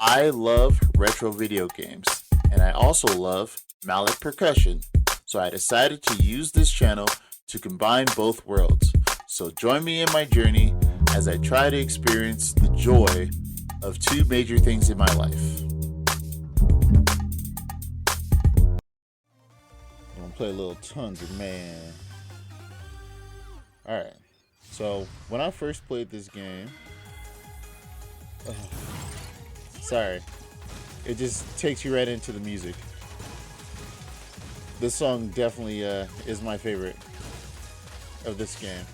I love retro video games, and I also love mallet percussion, so I decided to use this channel to combine both worlds. So join me in my journey as I try to experience the joy of two major things in my life. I'm gonna play a little Tundra, man. Alright, so when I first played this game, sorry, it just takes you right into the music. This song definitely is my favorite of this game.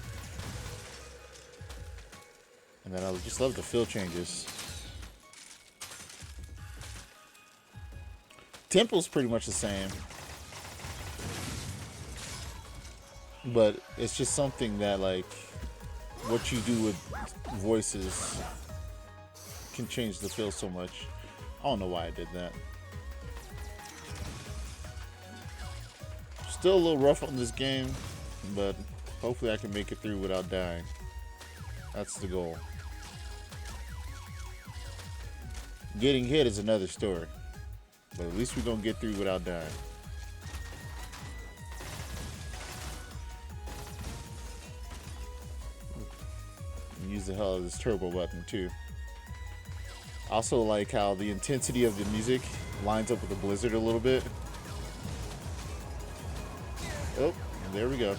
And then I just love the feel changes. Tempo's pretty much the same, but it's just something that, like, what you do with voices can change the feel so much. I don't know why I did that. Still a little rough on this game, but hopefully I can make it through without dying. That's the goal. Getting hit is another story, but at least we're gonna get through without dying. Use the hell of this turbo button too. Also like how the intensity of the music lines up with the blizzard a little bit. Oh, there we go.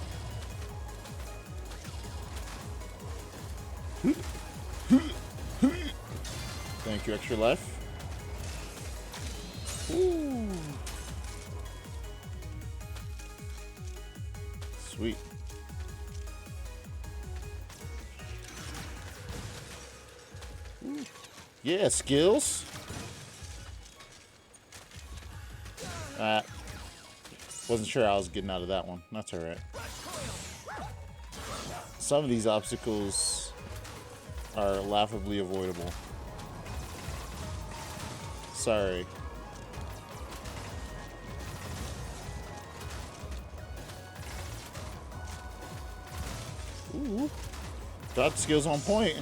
Thank you, extra life. Ooh. Sweet. Ooh. Yeah, skills. Wasn't sure I was getting out of that one. That's alright. Some of these obstacles are laughably avoidable. Sorry. Ooh. Dodge skills on point.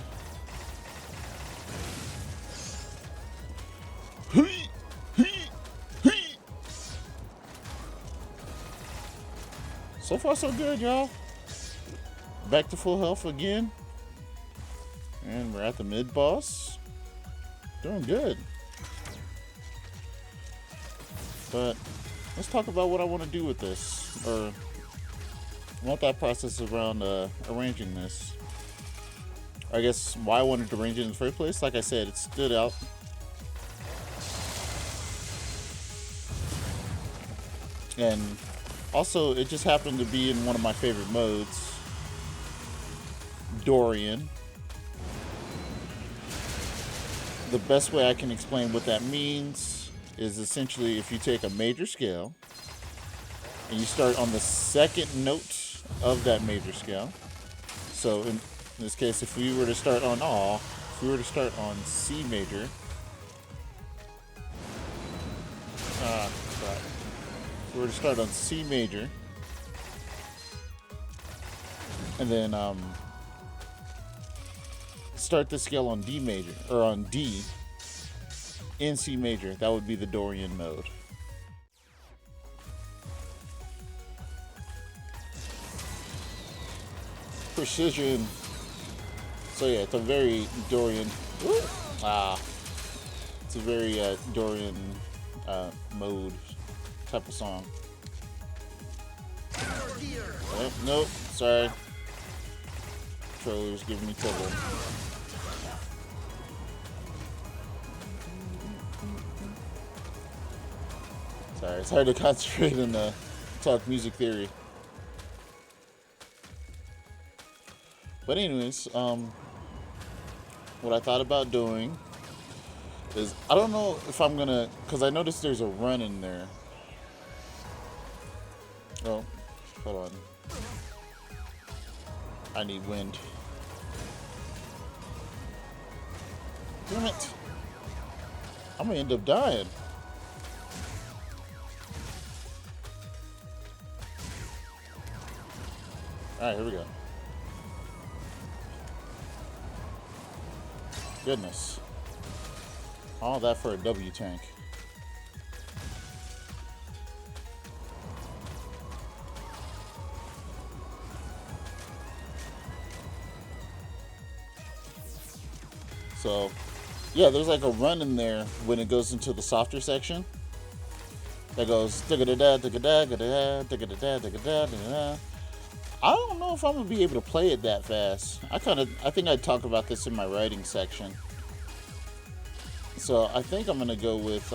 So far, so good, y'all. Back to full health again. And we're at the mid-boss. Doing good. But let's talk about what I want to do with this. Or what that process around arranging this. I guess why I wanted to arrange it in the first place. Like I said, it stood out. And also, it just happened to be in one of my favorite modes, Dorian. The best way I can explain what that means is essentially if you take a major scale and you start on the second note of that major scale. So in this case, if we were to start on C major, if we were to start on C major, and then start the scale on D major, or on D in C major, that would be the Dorian mode. Precision. So yeah, it's a very Dorian. It's a very Dorian mode type of song. Oh, nope, sorry. Controller's giving me trouble. Sorry, it's hard to concentrate and talk music theory. But anyways, what I thought about doing is, I don't know if I'm gonna, because I noticed there's a run in there. Oh, hold on. I need wind. Damn it. I'm gonna end up dying. Alright, here we go. Goodness. All that for a W tank. So, yeah, there's like a run in there when it goes into the softer section. That goes da-ga-da-da, da-ga-da, da-ga-da, da-ga-da, da-ga-da, da-ga-da. I don't know if I'm gonna be able to play it that fast. I think I talked about this in my writing section. So I think I'm gonna go with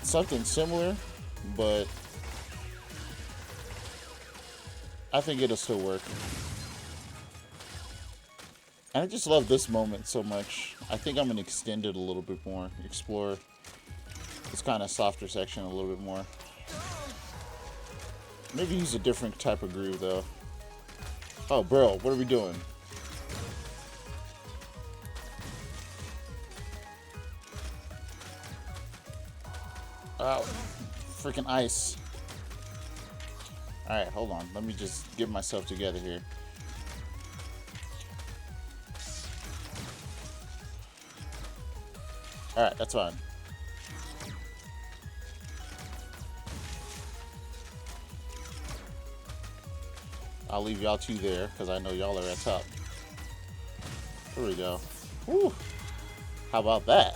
something similar, but I think it'll still work. And I just love this moment so much. I think I'm gonna extend it a little bit more, explore this kind of softer section a little bit more. Maybe use a different type of groove though. Oh, bro, what are we doing? Oh, freaking ice. Alright, hold on. Let me just get myself together here. Alright, that's fine. I'll leave y'all two there, because I know y'all are at top. There we go. Whew. How about that?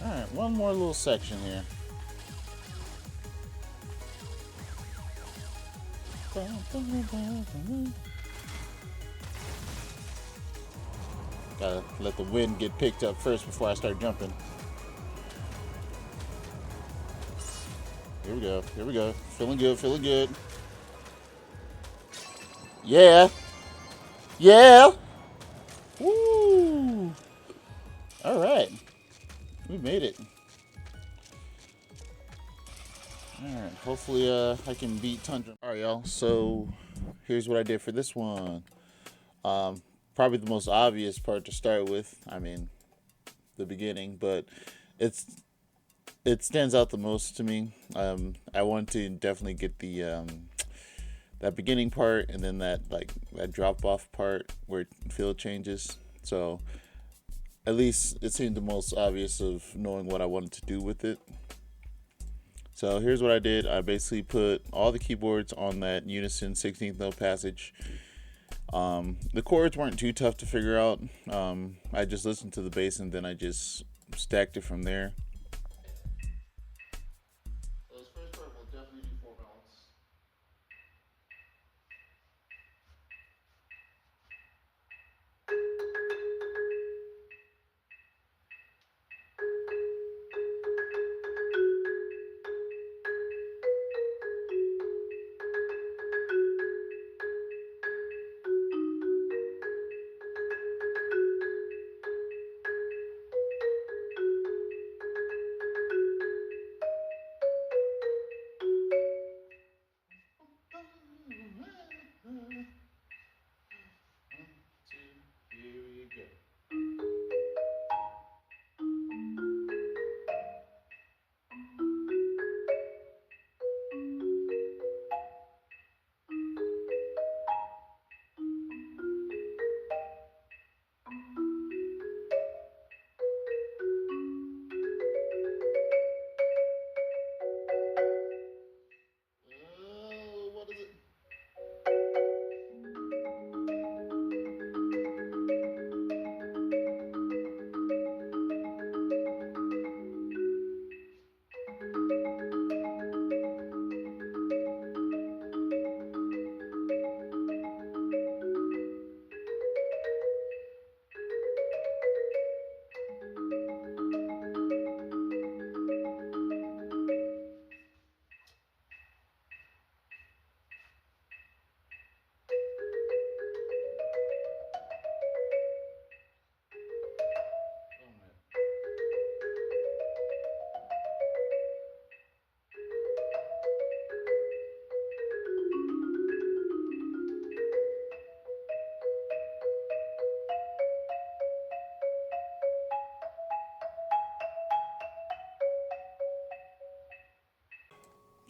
Alright, one more little section here. Gotta let the wind get picked up first before I start jumping. Here we go. Here we go. Feeling good. Feeling good. Yeah. Yeah. Woo. All right. We made it. All right. Hopefully, I can beat Tundra. All right, y'all. So, here's what I did for this one. Probably the most obvious part to start with. I mean, the beginning, but it stands out the most to me. I want to definitely get the that beginning part, and then that drop off part where field changes. So at least it seemed the most obvious of knowing what I wanted to do with it. So here's what I did. I basically put all the keyboards on that unison 16th note passage. The chords weren't too tough to figure out. I just listened to the bass and then I just stacked it from there. So this first part will definitely do four notes.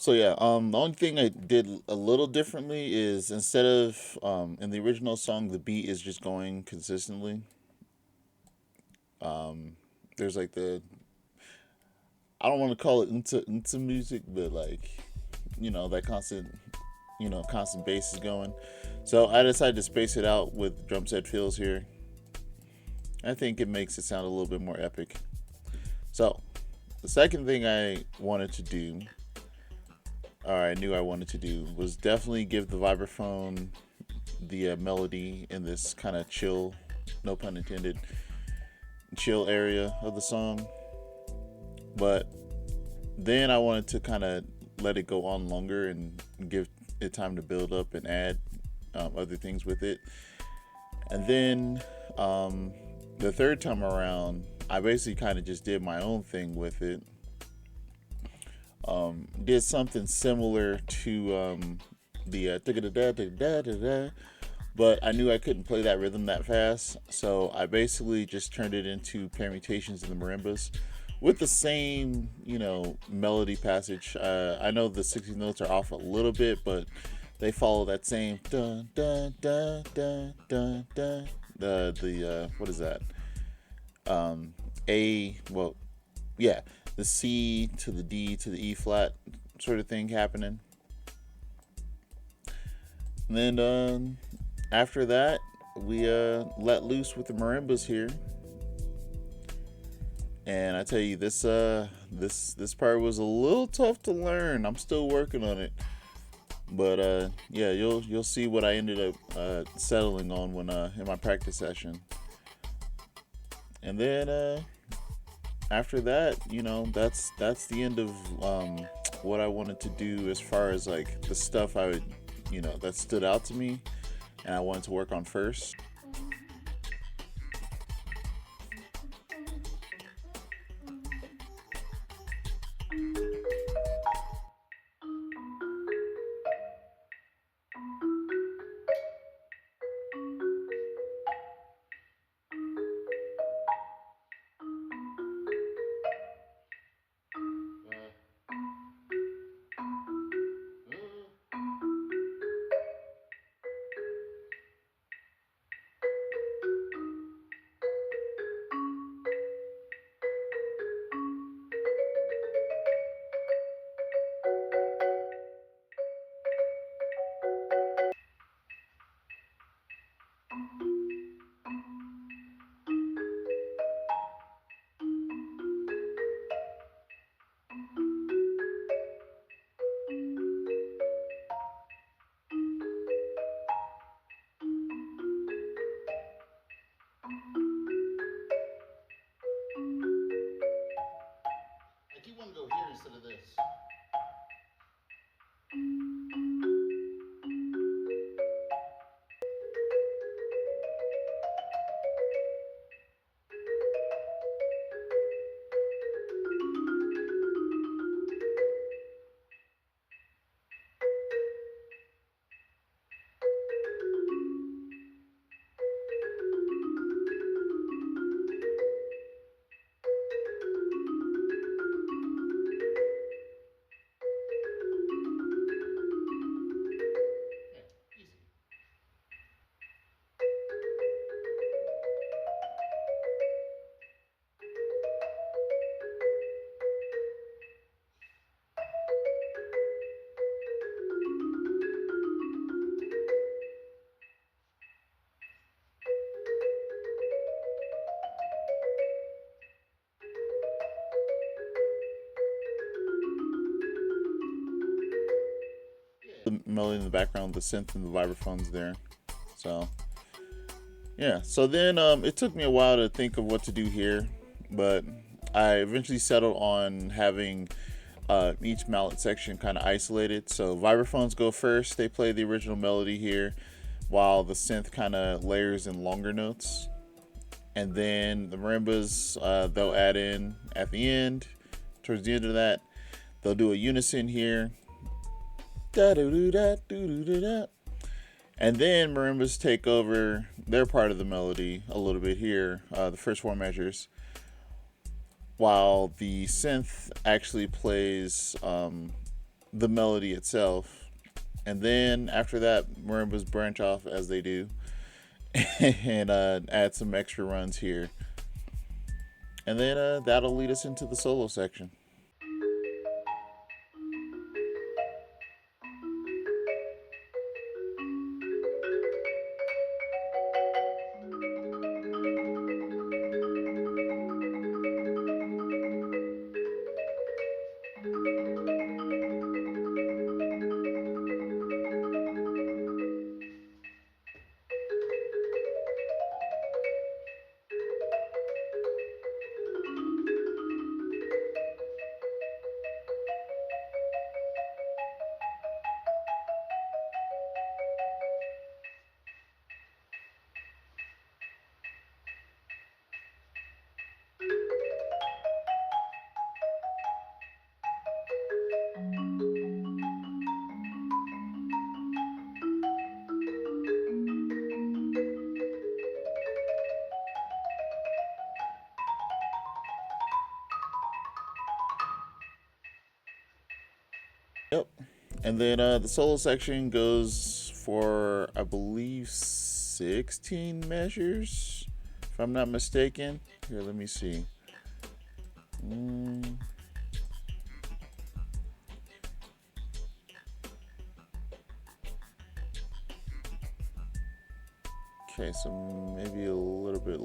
So yeah, the only thing I did a little differently is instead of in the original song, the beat is just going consistently. There's like the, I don't want to call it into music, but like, that constant, constant bass is going. So I decided to space it out with drum set fills here. I think it makes it sound a little bit more epic. So the second thing I wanted to do, or I knew I wanted to do, was definitely give the vibraphone the melody in this kind of chill, no pun intended, chill area of the song. But then I wanted to kind of let it go on longer and give it time to build up and add other things with it. And then the third time around, I basically kind of just did my own thing with it. Did something similar to the but I knew I couldn't play that rhythm that fast, so I basically just turned it into permutations in the marimbas with the same, melody passage. I know the 60 notes are off a little bit, but they follow that same dun dun dun dun dun dun. The what is that? Well, yeah, the C to the D to the E flat sort of thing happening. And then after that, we let loose with the marimbas here. And I tell you, this part was a little tough to learn. I'm still working on it, but yeah, you'll see what I ended up settling on when in my practice session. And then after that, that's the end of what I wanted to do as far as like the stuff I would, that stood out to me, and I wanted to work on first. Like you want to go here instead of this. The melody in the background, the synth and the vibraphones there. So yeah. So then it took me a while to think of what to do here, but I eventually settled on having each mallet section kind of isolated. So vibraphones go first; they play the original melody here, while the synth kind of layers in longer notes, and then the marimbas they'll add in at the end. Towards the end of that, they'll do a unison here. Da-do-do-da-do-do-do-da. And then marimbas take over their part of the melody a little bit here, the first four measures, while the synth actually plays the melody itself. And then after that, marimbas branch off as they do, and add some extra runs here. And then that'll lead us into the solo section. Yep. And then the solo section goes for, I believe, 16 measures, if I'm not mistaken. Here, let me see. Mm. Okay, so maybe a little bit.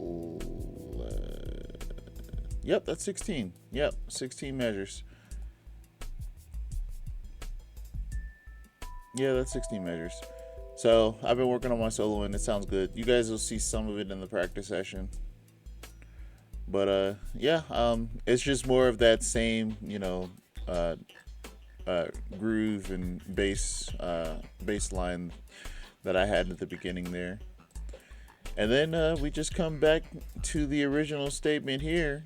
Yep, that's 16. Yep, 16 measures. Yeah, that's 16 measures. So I've been working on my solo and it sounds good. You guys will see some of it in the practice session. But yeah, it's just more of that same, uh, groove and bass line that I had at the beginning there. And then we just come back to the original statement here.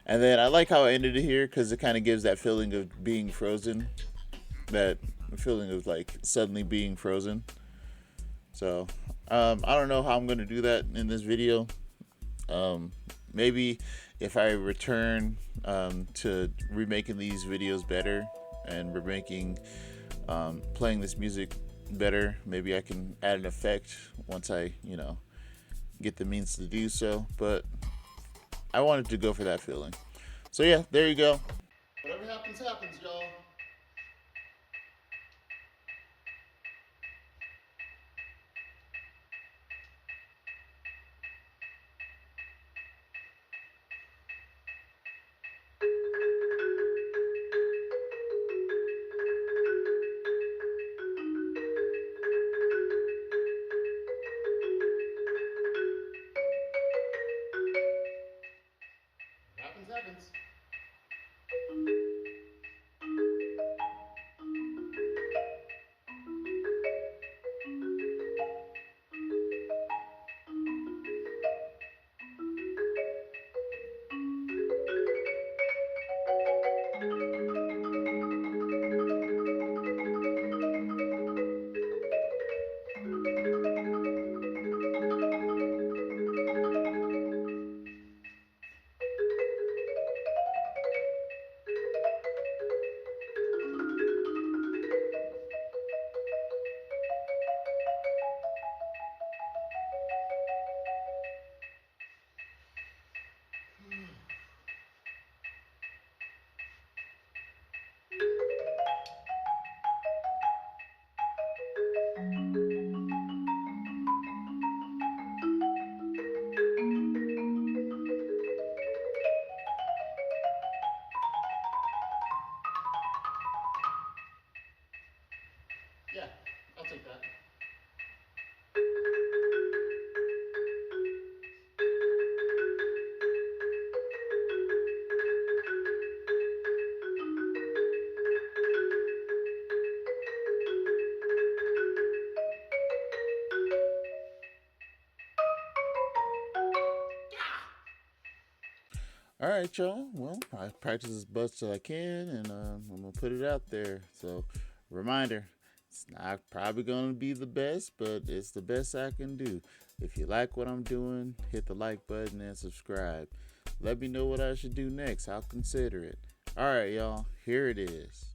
And then I like how I ended it here because it kind of gives that feeling of being frozen. That feeling of like suddenly being frozen. So I don't know how I'm going to do that in this video. Maybe if I return to remaking these videos better and remaking playing this music better, maybe I can add an effect once I get the means to do so. But I wanted to go for that feeling. So yeah, there you go. Whatever happens, happens, y'all. Happens, happens. Yeah, I'll take that. All right, y'all. Well, I practice as best as I can, and I'm gonna put it out there. So, reminder: it's not probably gonna be the best, but it's the best I can do. If you like what I'm doing, hit the like button and subscribe. Let me know what I should do next. I'll consider it. All right, y'all. Here it is.